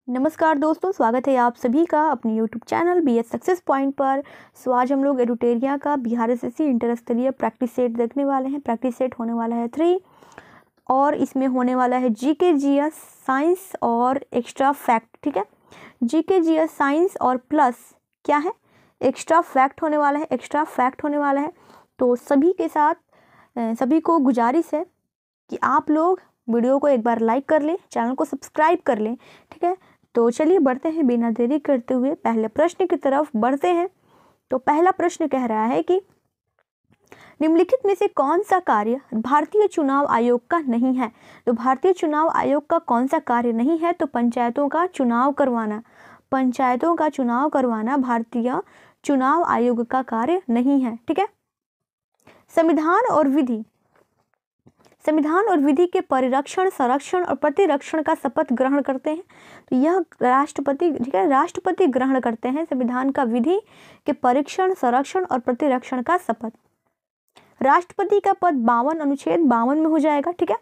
नमस्कार दोस्तों, स्वागत है आप सभी का अपने YouTube channel BS success point पर। आज हम लोग एडुटेरिया का बिहार एसएससी इंटर स्तरीय प्रैक्टिस सेट देखने वाले हैं। प्रैक्टिस सेट होने वाला है 3 और इसमें होने वाला है जीके जीएस साइंस और एक्स्ट्रा फैक्ट। ठीक है, जीके जीएस साइंस और प्लस क्या है, एक्स्ट्रा फैक्ट होने वाला है। एक्स्ट्रा फैक्ट होने वाला है तो सभी के साथ सभी को गुजारिश है कि आप लोग वीडियो को एक बार लाइक कर लें, चैनल को सब्सक्राइब कर लें। ठीक है, तो चलिए बढ़ते हैं बिना देरी करते हुए पहले प्रश्न की तरफ बढ़ते हैं। तो पहला प्रश्न कह रहा है कि निम्नलिखित में से कौन सा कार्य भारतीय चुनाव आयोग का नहीं है। तो भारतीय चुनाव आयोग का कौन सा कार्य नहीं है, तो पंचायतों का चुनाव करवाना। पंचायतों का चुनाव करवाना भारतीय चुनाव आयोग का कार्य नहीं है। ठीक है, संविधान और विधि, संविधान और विधि के परिरक्षण, संरक्षण और प्रतिरक्षण का शपथ ग्रहण करते हैं। तो यह राष्ट्रपति, ठीक है, राष्ट्रपति ग्रहण करते हैं संविधान का विधि के परीक्षण, संरक्षण और प्रतिरक्षण का शपथ। राष्ट्रपति का पद 52 अनुच्छेद 52 में हो जाएगा। ठीक है,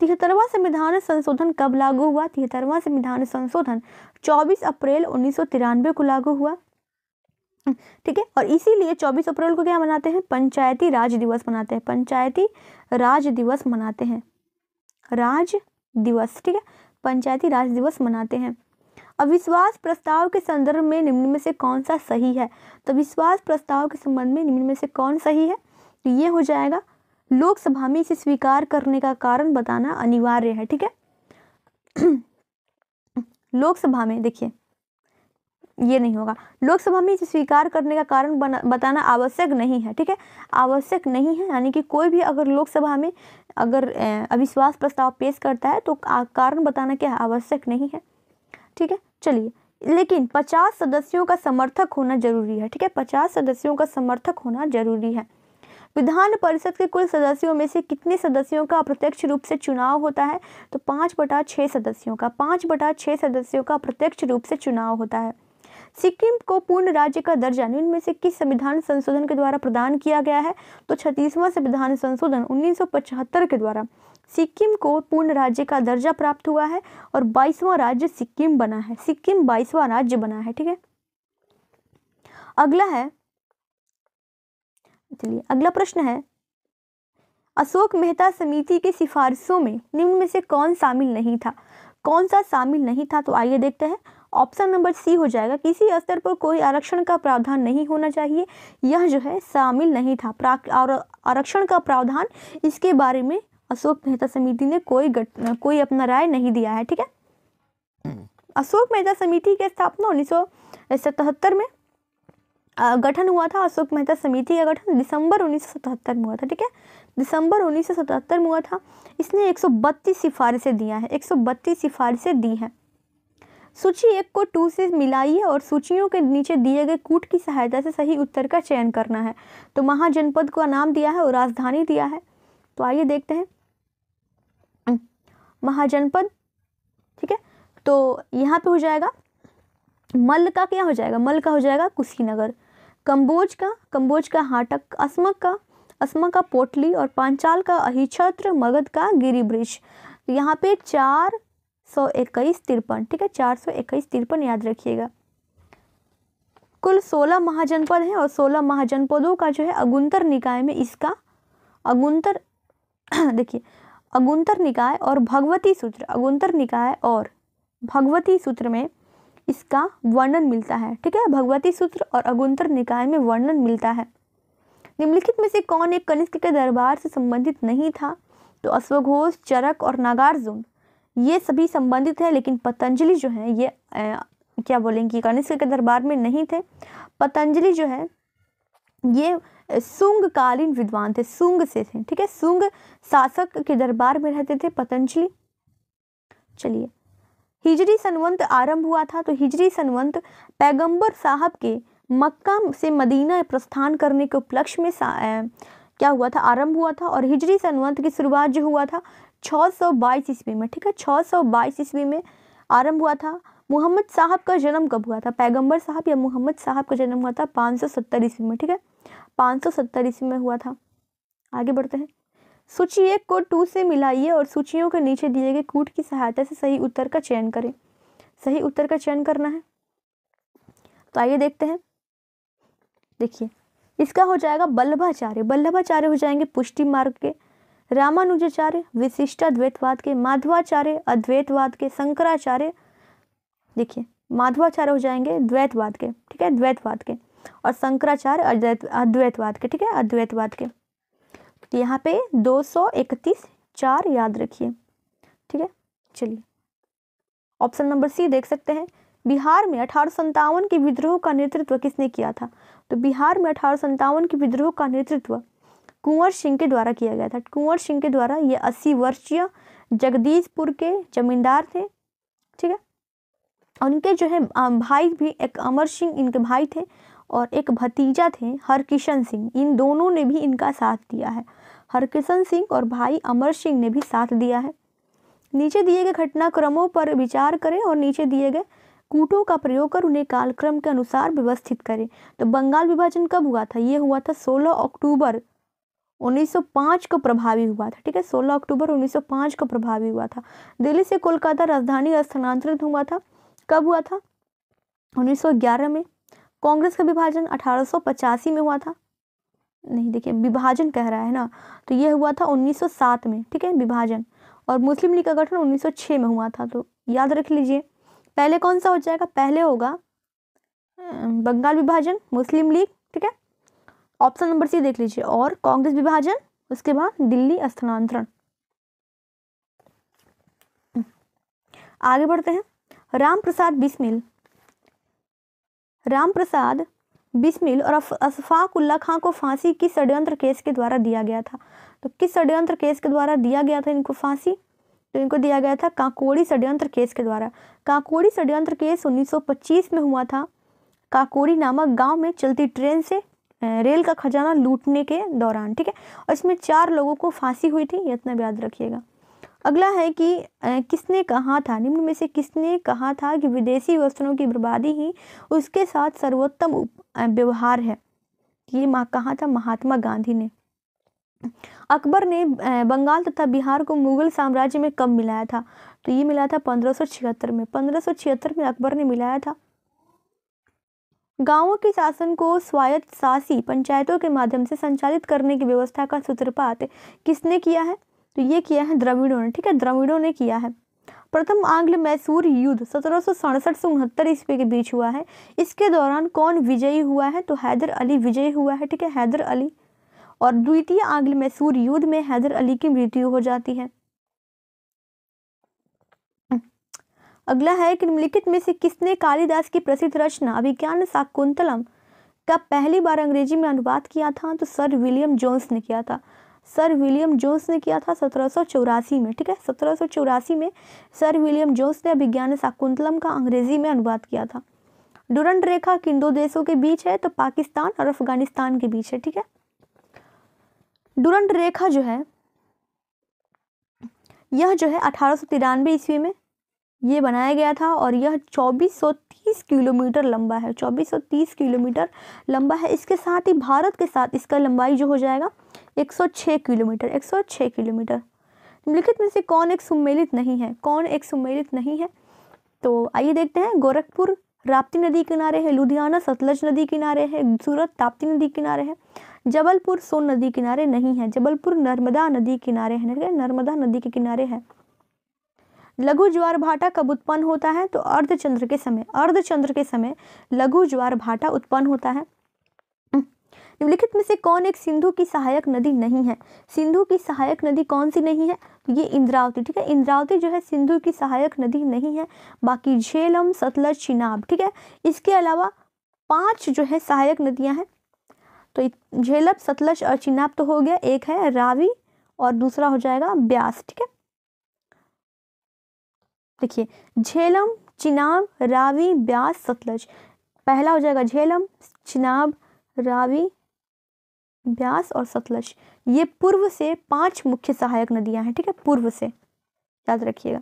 73वां संविधान संशोधन कब लागू हुआ। 73वां संविधान संशोधन 24 अप्रैल 1993 को लागू हुआ। ठीक है, और इसीलिए 24 अप्रैल को क्या मनाते हैं, पंचायती राज दिवस मनाते हैं। पंचायती राज दिवस मनाते हैं, राज दिवस। ठीक है, पंचायती राज दिवस मनाते हैं। अविश्वास प्रस्ताव के संदर्भ में निम्न में से कौन सा सही है। तो विश्वास प्रस्ताव के संबंध में निम्न में से कौन सही है, तो ये हो जाएगा लोकसभा में इसे स्वीकार करने का कारण बताना अनिवार्य है। ठीक है, लोकसभा में देखिए ये नहीं होगा, लोकसभा में इसे स्वीकार करने का कारण बताना आवश्यक नहीं है। ठीक है, आवश्यक नहीं है, यानी कि कोई भी अगर लोकसभा में अगर अविश्वास प्रस्ताव पेश करता है तो कारण बताना क्या है, आवश्यक नहीं है। ठीक है, चलिए, लेकिन 50 सदस्यों का समर्थक होना जरूरी है। ठीक है, 50 सदस्यों का समर्थक होना जरूरी है। विधान परिषद के कुल सदस्यों में से कितने सदस्यों का अप्रत्यक्ष रूप से चुनाव होता है, तो 5/6 सदस्यों का, 5/6 सदस्यों का अप्रत्यक्ष रूप से चुनाव होता है। सिक्किम को पूर्ण राज्य का दर्जा निम्न में से किस संविधान संशोधन के द्वारा प्रदान किया गया है, तो 36वां संविधान संशोधन 1975 के द्वारा सिक्किम को पूर्ण राज्य का दर्जा प्राप्त हुआ है और 22वां राज्य सिक्किम बना है। सिक्किम 22वां राज्य बना है। ठीक है, अगला है, चलिए अगला प्रश्न है, अशोक मेहता समिति की सिफारिशों में निम्न में से कौन शामिल नहीं था। कौन सा शामिल नहीं था, तो आइए देखते हैं। ऑप्शन नंबर सी हो जाएगा, किसी स्तर पर कोई आरक्षण का प्रावधान नहीं होना चाहिए। यह जो है शामिल नहीं था। और आरक्षण का प्रावधान, इसके बारे में अशोक मेहता समिति ने कोई अपना राय नहीं दिया है। ठीक है, अशोक मेहता समिति की स्थापना 1977 में गठन हुआ था। अशोक मेहता समिति का गठन दिसंबर 1977 में हुआ था। ठीक है, दिसंबर 1977 में हुआ था। इसने 132 सिफारिशें दिया है, 132 सिफारिशें दी हैं। सूची 1 को 2 से मिलाइए और सूचियों के नीचे दिए गए कूट की सहायता से सही उत्तर का चयन करना है। तो महाजनपद का नाम दिया है और राजधानी दिया है। तो आइए देखते हैं महाजनपद। ठीक है, तो यहाँ पे हो जाएगा मल्ल का, क्या हो जाएगा, मल्ल का हो जाएगा कुशीनगर। कंबोज का हाटक, असमा का पोटली और पांचाल का अहिछत्र, मगध का गिरिब्रिज। तो यहाँ पे 421 53। ठीक है, 421 53 याद रखिएगा। कुल 16 महाजनपद हैं और 16 महाजनपदों का जो है अगुंतर निकाय में इसका देखिए अगुंतर निकाय और भगवती सूत्र, अगुंतर निकाय और भगवती सूत्र में इसका वर्णन मिलता है। ठीक है, भगवती सूत्र और अगुंतर निकाय में वर्णन मिलता है। निम्नलिखित में से कौन एक कनिष्क के दरबार से संबंधित नहीं था, तो अश्वघोष, चरक और नागार्जुन ये सभी संबंधित है, लेकिन पतंजलि जो है ये क्या बोलेंगे, कनिष्क के दरबार में नहीं थे। पतंजलि जो है ये सुंग कालीन विद्वान थे, सुंग से थे। ठीक है, सुंग शासक के दरबार में रहते थे पतंजलि। चलिए, हिजरी संवंत आरंभ हुआ था, तो हिजरी संवंत पैगंबर साहब के मक्का से मदीना प्रस्थान करने के उपलक्ष्य में क्या हुआ था, आरंभ हुआ था। और हिजरी संवंत की शुरुआत जो हुआ था 622 ईस्वी में। ठीक है, 622 ईस्वी में आरंभ हुआ था। मोहम्मद साहब का जन्म कब हुआ था, पैगंबर साहब या मोहम्मद साहब का जन्म हुआ था 570 ईस्वी में। ठीक है, 570 ईस्वी में हुआ था। आगे बढ़ते हैं। सूची 1 को 2 से मिलाइए और सूचियों के नीचे दिए गए कूट की सहायता से सही उत्तर का चयन करें। सही उत्तर का चयन करना है। तो आइए देखते हैं। देखिए इसका हो जाएगा वल्लभाचार्य, वल्लभाचार्य हो जाएंगे पुष्टि मार्ग के, रामानुजाचार्य विशिष्टाद्वैतवाद के, माधवाचार्य अद्वैतवाद के, शंकराचार्य देखिए माधवाचार्य हो जाएंगे द्वैतवाद के, ठीक है, द्वैतवाद के, और शंकराचार्य अद्वैतवाद के, ठीक है, अद्वैतवाद के। तो यहाँ पे 231 4 याद रखिए, ठीक है। चलिए ऑप्शन नंबर सी देख सकते हैं। बिहार में 1857 के विद्रोह का नेतृत्व किसने किया था? तो बिहार में 1857 के विद्रोह का नेतृत्व कुंवर सिंह के द्वारा किया गया था। कुंवर सिंह के द्वारा। ये 80 वर्षीय जगदीशपुर के जमींदार थे, ठीक है। उनके जो है भाई भी, एक अमर सिंह इनके भाई थे और एक भतीजा थे हरकिशन सिंह। इन दोनों ने भी इनका साथ दिया है। हरकिशन सिंह और भाई अमर सिंह ने भी साथ दिया है। नीचे दिए गए घटनाक्रमों पर विचार करें और नीचे दिए गए कूटों का प्रयोग कर उन्हें कालक्रम के अनुसार व्यवस्थित करें। तो बंगाल विभाजन कब हुआ था? ये हुआ था 16 अक्टूबर 1905 को प्रभावी हुआ था, ठीक है। 16 अक्टूबर 1905 को प्रभावी हुआ था। दिल्ली से कोलकाता राजधानी स्थानांतरित हुआ था, कब हुआ था? 1911 में। कांग्रेस का विभाजन 1885 में हुआ था। नहीं देखिए विभाजन कह रहा है ना, तो ये हुआ था 1907 में, ठीक है, विभाजन। और मुस्लिम लीग का गठन 1906 में हुआ था। तो याद रख लीजिए पहले कौन सा हो जाएगा? पहले होगा बंगाल विभाजन, मुस्लिम लीग, ठीक है। ऑप्शन नंबर सी देख लीजिए, और कांग्रेस विभाजन, उसके बाद दिल्ली स्थानांतरण। आगे बढ़ते हैं। राम प्रसाद बिस्मिल और अशफाक उल्ला खां को फांसी किस षड्यंत्र केस के द्वारा दिया गया था? तो किस षड्यंत्र केस के द्वारा दिया गया था इनको फांसी? तो इनको दिया गया था काकोरी षड्यंत्र केस के द्वारा। काकोरी षड्यंत्र केस 1925 में हुआ था। काकोरी नामक गांव में चलती ट्रेन से रेल का खजाना लूटने के दौरान, ठीक है। और इसमें 4 लोगों को फांसी हुई थी, ये इतना याद रखिएगा। अगला है कि किसने कहा था, निम्न में से किसने कहा था कि विदेशी वस्त्रों की बर्बादी ही उसके साथ सर्वोत्तम व्यवहार है? ये कहा था महात्मा गांधी ने। अकबर ने बंगाल तथा बिहार को मुगल साम्राज्य में कब मिलाया था? तो ये मिलाया था 1576 में। 1576 में अकबर ने मिलाया था। गांवों के शासन को स्वायत्त शासी पंचायतों के माध्यम से संचालित करने की व्यवस्था का सूत्रपात किसने किया है? तो ये किया है द्रविड़ों ने, ठीक है, द्रविड़ों ने किया है। प्रथम आंग्ल मैसूर युद्ध 1767 से 69 ईस्वी के बीच हुआ है। इसके दौरान कौन विजयी हुआ है? तो हैदर अली विजयी हुआ है, ठीक है, हैदर अली। और द्वितीय आंग्ल मैसूर युद्ध में हैदर अली की मृत्यु हो जाती है। अगला है कि निम्नलिखित में से किसने कालिदास की प्रसिद्ध रचना अभिज्ञान शाकुंतलम का पहली बार अंग्रेजी में अनुवाद किया था? तो सर विलियम जोन्स ने किया था। सर विलियम जोन्स ने किया था 1784 में, ठीक है, 1784 में सर विलियम जोन्स ने अभिज्ञान शाकुंतलम का अंग्रेजी में अनुवाद किया था। डुरंड रेखा किन 2 देशों के बीच है? तो पाकिस्तान और अफगानिस्तान के बीच है, ठीक है। डुरंड रेखा जो है यह जो है 1893 ईस्वी में ये बनाया गया था और यह 2430 किलोमीटर लंबा है, 2430 किलोमीटर लंबा है। इसके साथ ही भारत के साथ इसका लंबाई जो हो जाएगा 106 किलोमीटर, 106 किलोमीटर। निम्नलिखित में से कौन एक सम्मिलित नहीं है? कौन एक सम्मिलित नहीं है? तो आइए देखते हैं। गोरखपुर राप्ती नदी किनारे है, लुधियाना सतलज नदी किनारे है, सूरत ताप्ती नदी किनारे है, जबलपुर सोन नदी किनारे नहीं है, जबलपुर नर्मदा नदी किनारे है, नर्मदा नदी के किनारे है। लघु ज्वार भाटा कब उत्पन्न होता है? तो अर्धचंद्र के समय, अर्धचंद्र के समय लघु ज्वार भाटा उत्पन्न होता है। निम्नलिखित में से कौन एक सिंधु की सहायक नदी नहीं है? सिंधु की सहायक नदी कौन सी नहीं है? तो ये इंद्रावती, ठीक है, इंद्रावती जो है सिंधु की सहायक नदी नहीं है। बाकी झेलम, सतलज, चिनाब, ठीक है। इसके अलावा 5 जो है सहायक नदियां हैं। तो झेलम, सतलज और चिनाब तो हो गया, एक है रावी और दूसरा हो जाएगा ब्यास, ठीक है। देखिए झेलम, चिनाब, रावी, ब्यास, सतलज। पहला हो जाएगा झेलम, चिनाब, रावी, ब्यास और सतलज। ये पूर्व से 5 मुख्य सहायक नदियां हैं, ठीक है, पूर्व से, याद रखिएगा।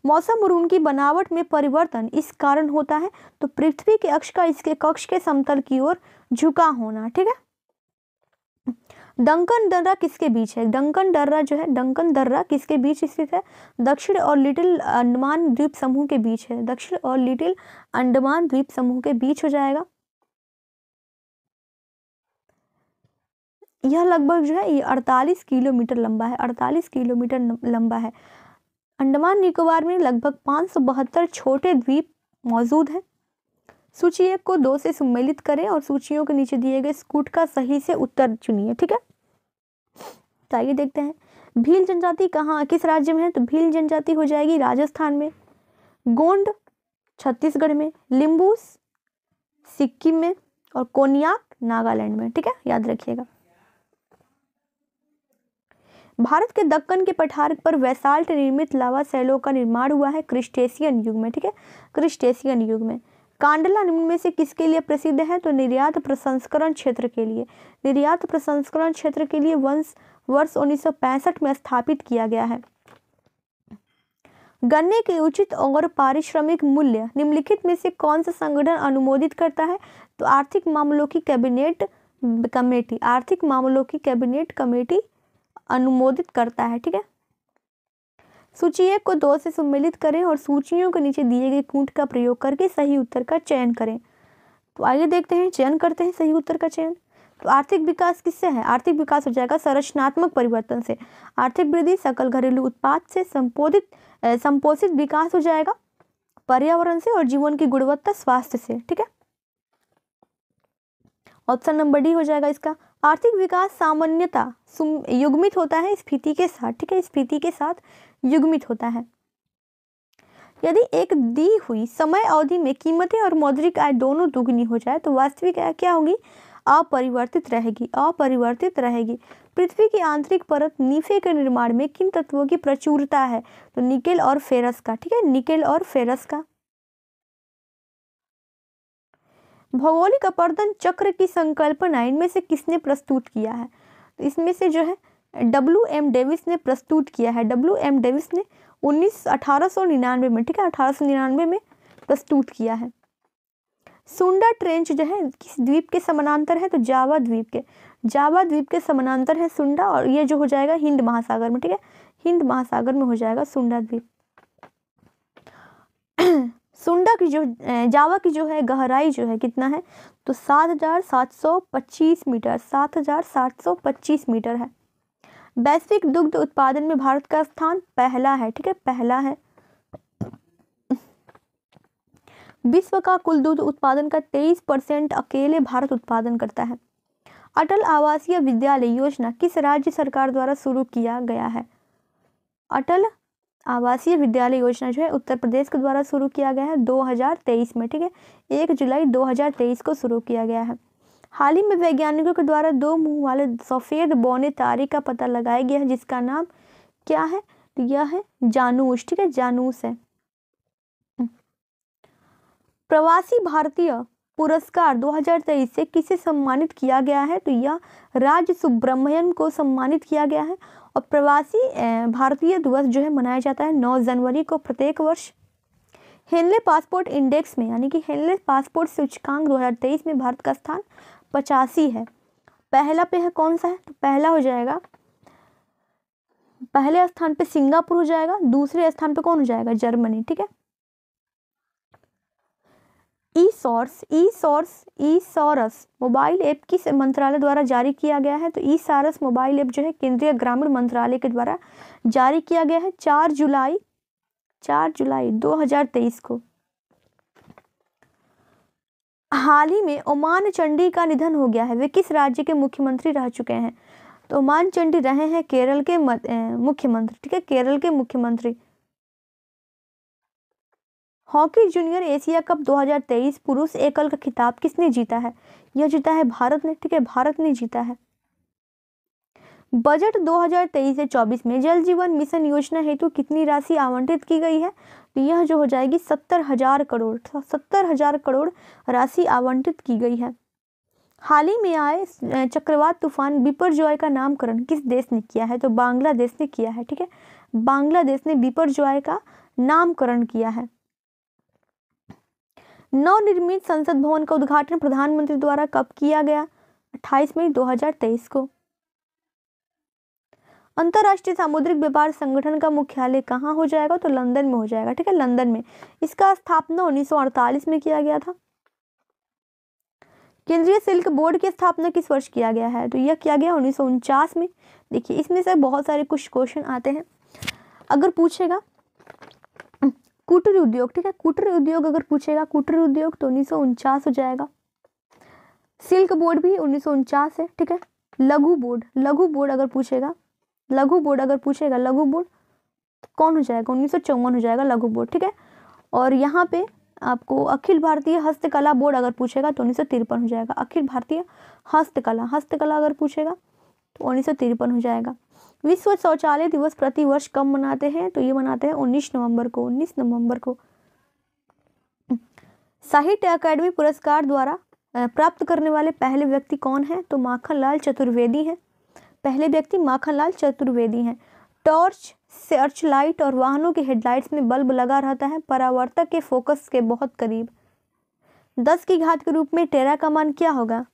मौसम और उनकी बनावट में परिवर्तन इस कारण होता है तो पृथ्वी के अक्ष का इसके कक्ष के समतल की ओर झुका होना, ठीक है। डंकन दर्रा किसके बीच है? डंकन दर्रा जो है, डंकन दर्रा किसके बीच स्थित है? दक्षिण और लिटिल अंडमान द्वीप समूह के बीच है। दक्षिण और लिटिल अंडमान द्वीप समूह के बीच हो जाएगा। यह लगभग जो है ये 48 किलोमीटर लंबा है, 48 किलोमीटर लंबा है। अंडमान निकोबार में लगभग 572 छोटे द्वीप मौजूद हैं। सूची 1 को 2 से सम्मिलित करें और सूचियों के नीचे दिए गए स्कूट का सही से उत्तर चुनिए। ठीक है, तो आइए देखते हैं भील जनजाति कहाँ किस राज्य में है? तो भील जनजाति हो जाएगी राजस्थान में, गोंड छत्तीसगढ़ में, लिम्बूस सिक्किम में और कोनियाक नागालैंड में। ठीक है, याद रखिएगा। भारत के दक्कन के पठार पर बेसाल्ट निर्मित लावा शैलों का निर्माण हुआ है क्रिस्टेशियन युग में। ठीक है, क्रिस्टेशियन युग में। कांडला निम्न में से किसके लिए प्रसिद्ध है? तो निर्यात प्रसंस्करण क्षेत्र के लिए। निर्यात प्रसंस्करण क्षेत्र के लिए वर्ष 1965 में स्थापित किया गया है। गन्ने के उचित और पारिश्रमिक मूल्य निम्नलिखित में से कौन सा संगठन अनुमोदित करता है? तो आर्थिक मामलों की कैबिनेट कमेटी, आर्थिक मामलों की कैबिनेट कमेटी अनुमोदित करता है। ठीक है, सूची 1 को 2 से सम्मिलित करें और सूचियों के नीचे दिए गए कूट का प्रयोग करके सही उत्तर का चयन करें। तो आइए देखते हैं, चयन करते हैं सही उत्तर का चयन। तो आर्थिक विकास किससे है? आर्थिक विकास हो जाएगा संरचनात्मक परिवर्तन से। आर्थिक वृद्धि सकल घरेलू उत्पाद से संपोषित विकास हो जाएगा, पर्यावरण से और जीवन की गुणवत्ता स्वास्थ्य से। ठीक है, ऑप्शन नंबर डी हो जाएगा इसका। आर्थिक विकास सामान्यतः युग्मित होता है स्फीति के साथ। ठीक है, स्फीति के साथ युग्मित होता है। यदि एक दी हुई समय अवधि में कीमतें और मौद्रिक आय दोनों दुगनी हो जाए तो वास्तविक आय क्या होगी? अपरिवर्तित रहेगी, अपरिवर्तित रहेगी। पृथ्वी की आंतरिक परत नीफे के निर्माण में किन तत्वों की प्रचुरता है? तो निकेल और फेरस का। ठीक है, निकेल और फेरस का। भौगोलिक अपरदन चक्र की संकल्पना इनमें से किसने प्रस्तुत किया है? तो इसमें से जो है WM डेविस ने प्रस्तुत किया है। WM डेविस ने 1899 में, ठीक है, 1899 में प्रस्तुत किया है। सुंडा ट्रेंच जो है किस द्वीप के समानांतर है? तो जावा द्वीप के, जावा द्वीप के समानांतर है सुंडा, और ये जो हो जाएगा हिंद महासागर में। ठीक है, हिंद महासागर में हो जाएगा सुंडा द्वीप। सुंडा की जो जावा की जो है गहराई जो है कितना है? तो 7,725 मीटर, 7,725 मीटर है। वैश्विक दुग्ध उत्पादन में भारत का स्थान पहला है। ठीक है, पहला है। विश्व का कुल दूध उत्पादन का 23% अकेले भारत उत्पादन करता है। अटल आवासीय विद्यालय योजना किस राज्य सरकार द्वारा शुरू किया गया है? अटल आवासीय विद्यालय योजना जो है उत्तर प्रदेश के द्वारा शुरू किया गया है 2023 में। ठीक है, 1 जुलाई 2023 को शुरू किया गया है। हाल ही में वैज्ञानिकों के द्वारा 2 मुंह वाले सफेद बौने तारे का पता लगाया गया है, जिसका नाम क्या है? तो यह है जानूस। ठीक है, जानूस है। प्रवासी भारतीय पुरस्कार 2023 से किसे सम्मानित किया गया है? तो यह राज सुब्रमण्यम को सम्मानित किया गया है। और प्रवासी भारतीय दिवस जो है मनाया जाता है 9 जनवरी को प्रत्येक वर्ष। हेनले पासपोर्ट इंडेक्स में, यानी कि हेनले पासपोर्ट सूचकांक 2023 में भारत का स्थान 85 है। पहला पे है कौन सा है? तो पहला हो जाएगा, पहले स्थान पे सिंगापुर हो जाएगा, दूसरे स्थान पे कौन हो जाएगा? जर्मनी। ठीक है, ई-सॉरस मोबाइल ऐप किस मंत्रालय द्वारा जारी किया गया है? तो ई-सॉरस मोबाइल ऐप जो है केंद्रीय ग्रामीण मंत्रालय के द्वारा जारी किया गया है 4 जुलाई 2023 को। हाल ही में ओमान चंडी का निधन हो गया है, वे किस राज्य के मुख्यमंत्री रह चुके हैं? तो ओमान चंडी रहे हैं केरल के मुख्यमंत्री। ठीक है, केरल के मुख्यमंत्री। हॉकी जूनियर एशिया कप 2023 पुरुष एकल का खिताब किसने जीता है? यह जीता है भारत ने। ठीक है, भारत ने जीता है। बजट 2023 से 24 में जल जीवन मिशन योजना हेतु कितनी राशि आवंटित की गई है? तो यह जो हो जाएगी 70,000 करोड़, 70,000 करोड़ राशि आवंटित की गई है। हाल ही में आए चक्रवात तूफान बिपरजॉय का नामकरण किस देश ने किया है? तो बांग्लादेश ने किया है। ठीक है, बांग्लादेश ने बिपरजॉय का नामकरण किया है। नवनिर्मित संसद भवन का उद्घाटन प्रधानमंत्री द्वारा कब किया गया? 28 मई 2023 को। अंतर्राष्ट्रीय सामुद्रिक व्यापार संगठन का मुख्यालय कहाँ हो जाएगा? तो लंदन में हो जाएगा, ठीक है, लंदन में। इसका स्थापना 1948 में किया गया था। केंद्रीय शुल्क बोर्ड की स्थापना किस वर्ष किया गया है? तो यह किया गया 1949 में। देखिए इसमें से बहुत सारे कुछ क्वेश्चन आते हैं। अगर पूछेगा कुटीर उद्योग, ठीक है, कुटीर उद्योग अगर पूछेगा, कुटीर उद्योग तो 1949 हो जाएगा। सिल्क बोर्ड भी 1949 है, ठीक है। लघु बोर्ड, लघु बोर्ड अगर पूछेगा, लघु बोर्ड अगर पूछेगा, लघु बोर्ड कौन हो जाएगा? 1954 हो जाएगा लघु बोर्ड, ठीक है। और यहाँ पे आपको अखिल भारतीय हस्तकला बोर्ड अगर पूछेगा तो 1953 हो जाएगा। अखिल भारतीय हस्तकला, हस्तकला अगर पूछेगा तो 1953 हो जाएगा। विश्व शौचालय दिवस प्रतिवर्ष कब मनाते हैं? तो ये मनाते हैं 19 नवंबर को, 19 नवंबर को। साहित्य अकादमी पुरस्कार द्वारा प्राप्त करने वाले पहले व्यक्ति कौन है? तो माखनलाल चतुर्वेदी हैं। पहले व्यक्ति माखनलाल चतुर्वेदी हैं। टॉर्च, सर्च लाइट और वाहनों की हेडलाइट्स में बल्ब लगा रहता है परावर्तक के फोकस के बहुत करीब। 10 की घात के रूप में टेरा का मान क्या होगा?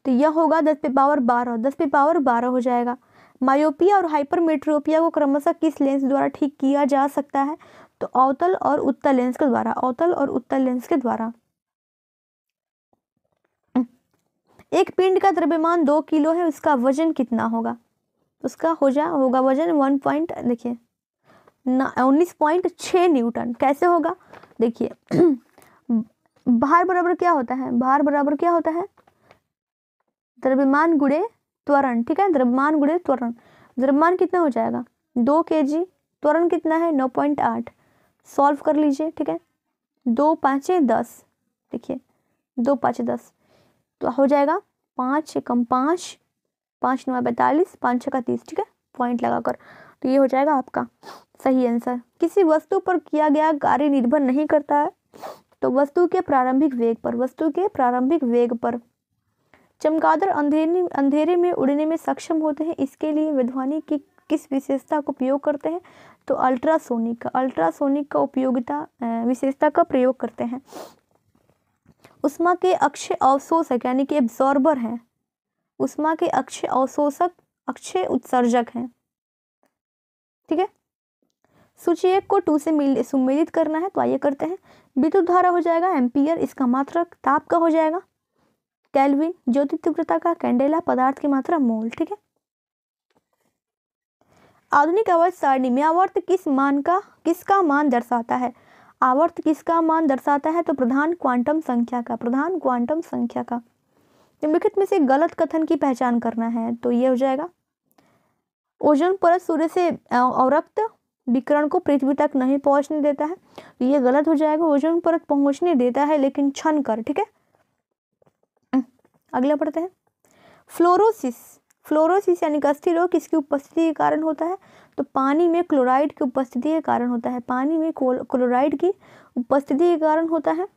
तो यह होगा 10 पे पावर 12, 10 पे पावर 12 हो जाएगा। मायोपिया और हाइपरमेट्रोपिया को क्रमशः किस लेंस द्वारा ठीक किया जा सकता है? तो अवतल और उत्तल लेंस के द्वारा, अवतल और उत्तल लेंस के द्वारा। एक पिंड का द्रव्यमान 2 किलो है, उसका वजन कितना होगा? उसका होगा वजन 19.6 न्यूटन। कैसे होगा? देखिए भार बराबर क्या होता है? भार बराबर क्या होता है? द्रव्यमान गुणे त्वरण, ठीक है, द्रव्यमान गुणे त्वरण। द्रव्यमान कितना हो जाएगा? 2 kg, त्वरण कितना है? 9.8। सॉल्व कर लीजिए, ठीक है। 2 5 10, देखिए 2 5 10 तो हो जाएगा 5 कम 5, 5 9 42, 5 6 30, ठीक है, पॉइंट लगाकर। तो ये हो जाएगा आपका सही आंसर। किसी वस्तु पर किया गया कार्य निर्भर नहीं करता है तो वस्तु के प्रारंभिक वेग पर, वस्तु के प्रारंभिक वेग पर। चमगादड़ अंधेरे में उड़ने में सक्षम होते हैं, इसके लिए विध्वनि की किस विशेषता का उपयोग करते हैं? तो अल्ट्रासोनिक का उपयोगिता विशेषता का प्रयोग करते हैं। उष्मा के अक्षय अवशोषक यानी कि एब्जॉर्बर हैं। उष्मा के अक्षय अवशोषक अक्षय उत्सर्जक हैं, ठीक है। सूची 1 को 2 से सम्मिलित करना है तो आइए करते हैं। विद्युत धारा हो जाएगा एम्पियर, इसका मात्रक। ताप का हो जाएगा केल्विन, ज्योति तीव्रता का कैंडेला, पदार्थ की मात्रा मोल, ठीक है। आधुनिक आवर्त सारणी में आवर्त किसका मान दर्शाता है? आवर्त किसका मान दर्शाता है? तो प्रधान क्वांटम संख्या का, प्रधान क्वांटम संख्या का। निम्नलिखित में से गलत कथन की पहचान करना है तो ये हो जाएगा ओजोन परत सूर्य से अवरक्त विकिरण को पृथ्वी तक नहीं पहुंचने देता है, तो ये गलत हो जाएगा। ओजोन परत पहुंचने देता है लेकिन क्षण कर, ठीक है। अगला पढ़ते हैं। फ्लोरोसिस यानी कि अस्थि रोग किसकी उपस्थिति के कारण होता है? तो पानी में क्लोराइड की उपस्थिति के कारण होता है, पानी में क्लोराइड की उपस्थिति के कारण होता है।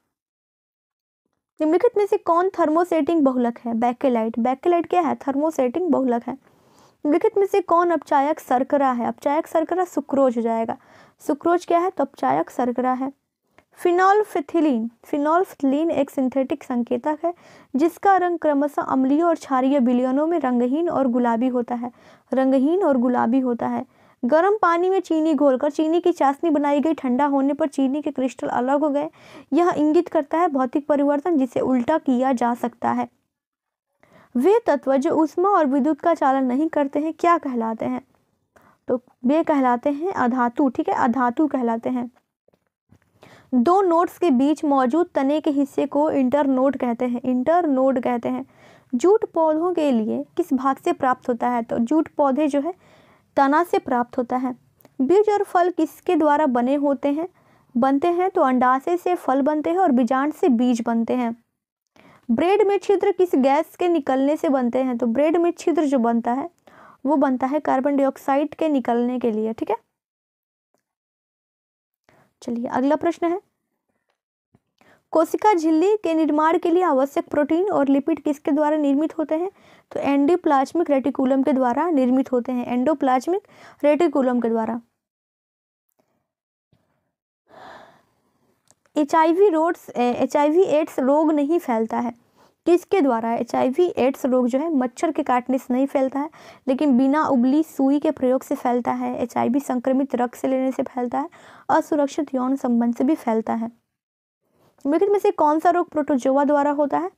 निम्नलिखित में से कौन थर्मोसेटिंग बहुलक है? बैकेलाइट। बैकेलाइट क्या है? थर्मोसेटिंग बहुलक है। निम्नलिखित में से कौन अपचायक शर्करा है? अपचायक शर्करा सुक्रोज हो जाएगा। सुक्रोज क्या है? तो अपचायक शर्करा है। फिनोल्फिथलीन एक सिंथेटिक संकेतक है जिसका रंग क्रमशः अम्लीय और क्षारीय विलयनों में रंगहीन और गुलाबी होता है, रंगहीन और गुलाबी होता है। गर्म पानी में चीनी घोलकर चीनी की चाशनी बनाई गई, ठंडा होने पर चीनी के क्रिस्टल अलग हो गए। यह इंगित करता है भौतिक परिवर्तन जिसे उल्टा किया जा सकता है। वे तत्व जो ऊष्मा और विद्युत का चालन नहीं करते हैं क्या कहलाते हैं? तो वे कहलाते हैं अधातु, ठीक है, अधातु कहलाते हैं। 2 नोड्स के बीच मौजूद तने के हिस्से को इंटरनोड कहते हैं, इंटरनोड कहते हैं। जूट पौधों के लिए किस भाग से प्राप्त होता है? तो जूट पौधे जो है तना से प्राप्त होता है। बीज और फल किसके द्वारा बनते हैं? तो अंडाशय से फल बनते हैं और बीजांड से बीज बनते हैं। ब्रेड में छिद्र किस गैस के निकलने से बनते हैं? तो ब्रेड में छिद्र जो बनता है वो बनता है कार्बन डाइऑक्साइड के निकलने के लिए, ठीक है। चलिए अगला प्रश्न है। कोशिका झिल्ली के निर्माण के लिए आवश्यक प्रोटीन और लिपिड किसके द्वारा निर्मित होते हैं? तो एंडोप्लाज्मिक रेटिकुलम के द्वारा निर्मित होते हैं, एंडोप्लाज्मिक रेटिकुलम के द्वारा। HIV एड्स रोग नहीं फैलता है, किसके द्वारा? HIV एड्स रोग जो है मच्छर के काटने से नहीं फैलता है, लेकिन बिना उबली सुई के प्रयोग से फैलता है। HIV संक्रमित रक्त से लेने से फैलता है, असुरक्षित यौन संबंध से भी फैलता है। निम्नलिखित में से कौन सा रोग प्रोटोजोआ द्वारा होता है?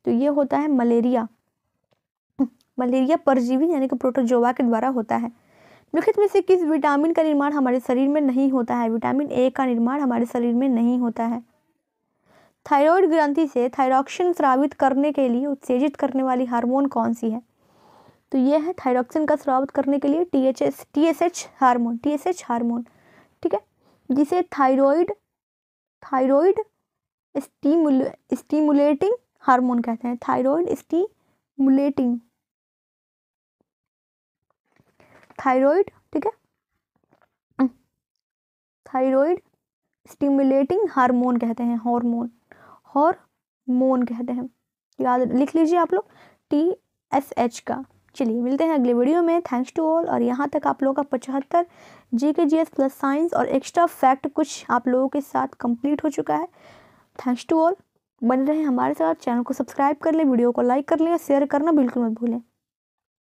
तो ये होता है मलेरिया। मलेरिया परजीवी यानी कि प्रोटोजोआ के द्वारा होता है। निम्नलिखित में से किस विटामिन का निर्माण हमारे शरीर में नहीं होता है? विटामिन ए का निर्माण हमारे शरीर में नहीं होता है। थायराइड ग्रंथि से थायरॉक्सिन स्रावित करने के लिए उत्तेजित करने वाली हार्मोन कौन सी है? तो ये है थायरॉक्सिन का स्रावित करने के लिए TSH हार्मोन, ठीक है, जिसे थायराइड स्टिमुलेटिंग हार्मोन कहते हैं। थायराइड ठीक है, थायराइड स्टिमुलेटिंग हार्मोन कहते हैं, हार्मोन कहते हैं, याद लिख लीजिए आप लोग TSH का। चलिए मिलते हैं अगले वीडियो में। Thanks to all. और यहाँ तक आप लोगों का 75 GK GS प्लस साइंस और एक्स्ट्रा फैक्ट कुछ आप लोगों के साथ कंप्लीट हो चुका है। Thanks to all. बने रहें हमारे साथ, चैनल को सब्सक्राइब कर लें, वीडियो को लाइक कर लें, शेयर करना बिल्कुल मत भूलें।